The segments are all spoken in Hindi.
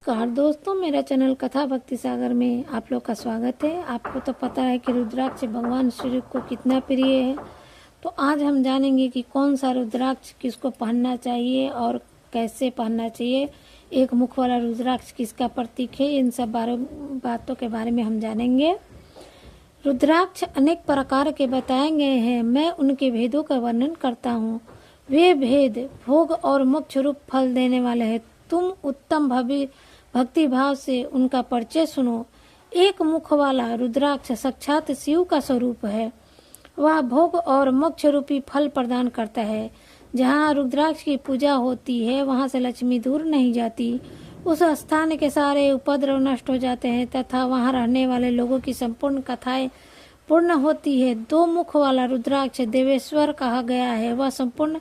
नमस्कार दोस्तों, मेरा चैनल कथा भक्ति सागर में आप लोग का स्वागत है। आपको तो पता है कि रुद्राक्ष भगवान शिव को कितना प्रिय है। तो आज हम जानेंगे कि कौन सा रुद्राक्ष किसको पहनना चाहिए और कैसे पहनना चाहिए। एक मुख वाला रुद्राक्ष किसका प्रतीक है, इन सब बातों के बारे में हम जानेंगे। रुद्राक्ष अनेक प्रकार के बताए गए हैं, मैं उनके भेदों का वर्णन करता हूँ। वे भेद भोग और मोक्ष रूप फल देने वाले हैं। तुम उत्तम भक्ति भाव से उनका परिचय सुनो। एक मुख वाला रुद्राक्ष साक्षात शिव का स्वरूप है। वह भोग और मोक्ष रूपी फल प्रदान करता है। जहाँ रुद्राक्ष की पूजा होती है वहाँ से लक्ष्मी दूर नहीं जाती। उस स्थान के सारे उपद्रव नष्ट हो जाते हैं तथा वहाँ रहने वाले लोगों की संपूर्ण कथाएं पूर्ण होती है। दो मुख वाला रुद्राक्ष देवेश्वर कहा गया है, वह संपूर्ण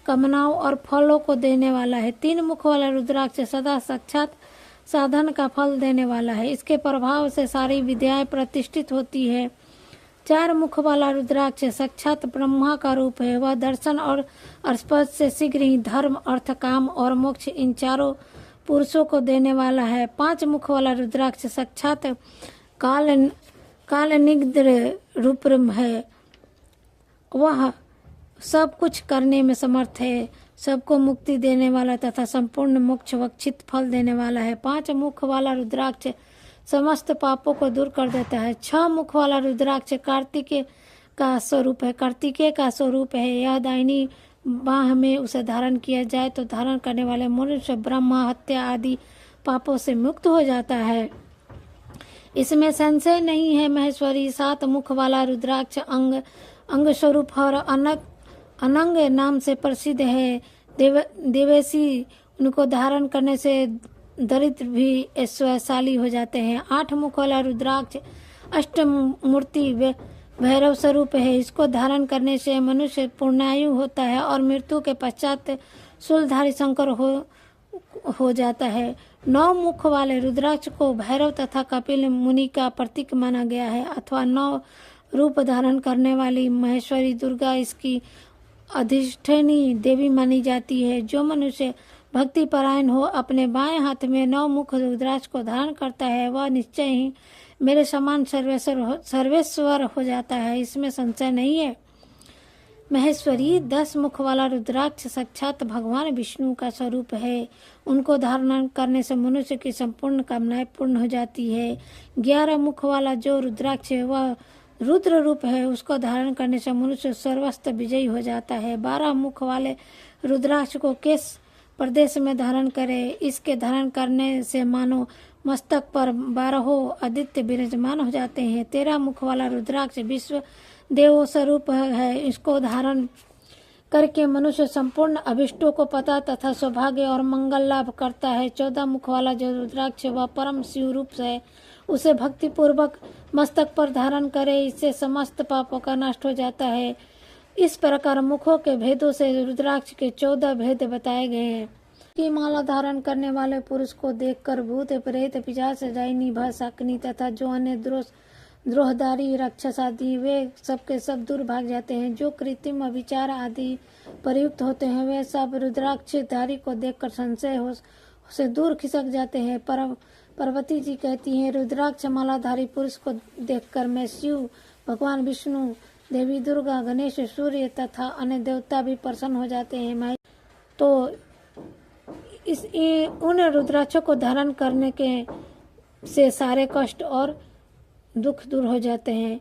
कामनाओं और फलों को देने वाला है। तीन मुख वाला रुद्राक्ष सदा साक्षात साधन का फल देने वाला है, इसके प्रभाव से सारी विद्याएं प्रतिष्ठित होती है। चार मुख वाला रुद्राक्ष साक्षात ब्रह्मा का रूप है, वह दर्शन और स्पर्श से शीघ्र ही धर्म अर्थ काम और मोक्ष इन चारों पुरुषों को देने वाला है। पांच मुख वाला रुद्राक्ष साक्षात कालनिग्ध रूप है, वह सब कुछ करने में समर्थ है, सबको मुक्ति देने वाला तथा संपूर्ण मोक्ष वक्षित फल देने वाला है। पांच मुख वाला रुद्राक्ष समस्त पापों को दूर कर देता है। छह मुख वाला रुद्राक्ष कार्तिकेय का स्वरूप है। यह दाहिनी बाह में उसे धारण किया जाए तो धारण करने वाले मनुष्य ब्रह्म हत्या आदि पापों से मुक्त हो जाता है, इसमें संशय नहीं है। महेश्वरी सात मुख वाला रुद्राक्ष अंग स्वरूप और अनंग नाम से प्रसिद्ध है। देवेशी उनको धारण करने से दरिद्र भी ऐश्वर्यशाली हो जाते हैं। आठ मुख वाला रुद्राक्ष अष्टमूर्ति भैरव स्वरूप है, इसको धारण करने से मनुष्य पूर्णायु होता है और मृत्यु के पश्चात शूलधारी शंकर हो जाता है। नौ मुख वाले रुद्राक्ष को भैरव तथा कपिल मुनि का प्रतीक माना गया है अथवा नौ रूप धारण करने वाली महेश्वरी दुर्गा इसकी अधिष्ठानी देवी मानी जाती है। जो मनुष्य भक्ति परायण हो अपने बाएं हाथ में नौ मुख रुद्राक्ष को धारण करता है वह निश्चय ही मेरे समान सर्वेश्वर हो जाता है, इसमें संशय नहीं है। महेश्वरी दस मुख वाला रुद्राक्ष साक्षात भगवान विष्णु का स्वरूप है, उनको धारण करने से मनुष्य की संपूर्ण कामनाएं पूर्ण हो जाती है। 11 मुख वाला जो रुद्राक्ष है वह रुद्र रूप है, उसको धारण करने से मनुष्य सर्वस्त्र विजयी हो जाता है। 12 मुख वाले रुद्राक्ष को किस प्रदेश में धारण करे, इसके धारण करने से मानो मस्तक पर 12 आदित्य विराजमान हो जाते हैं। 13 मुख वाला रुद्राक्ष विश्व देव स्वरूप है, इसको धारण करके मनुष्य संपूर्ण अभिष्टों को पता तथा सौभाग्य और मंगल लाभ करता है। 14 मुख वाला जो रुद्राक्ष वह परम शिव रूप है, उसे भक्ति पूर्वक मस्तक पर धारण करे, इससे समस्त पापों का नष्ट हो जाता है। इस प्रकार मुखों के भेदों से रुद्राक्ष के 14 भेद बताए गए हैं। की माला धारण करने वाले पुरुष को देखकर भूत प्रेत पिशाच डायनी शाकनी तथा जो अन्य द्रोहदारी राक्षस आदि वे सबके सब दूर भाग जाते हैं। जो कृत्रिम विचार आदि प्रयुक्त होते हैं वे सब रुद्राक्ष धारी को देखकर संशय से दूर खिसक जाते हैं। पार्वती जी कहती हैं, रुद्राक्ष मालाधारी पुरुष को देखकर मैं शिव, भगवान विष्णु, देवी दुर्गा, गणेश, सूर्य तथा अन्य देवता भी प्रसन्न हो जाते हैं। तो उन रुद्राक्षों को धारण करने के से सारे कष्ट और दुख दूर हो जाते हैं।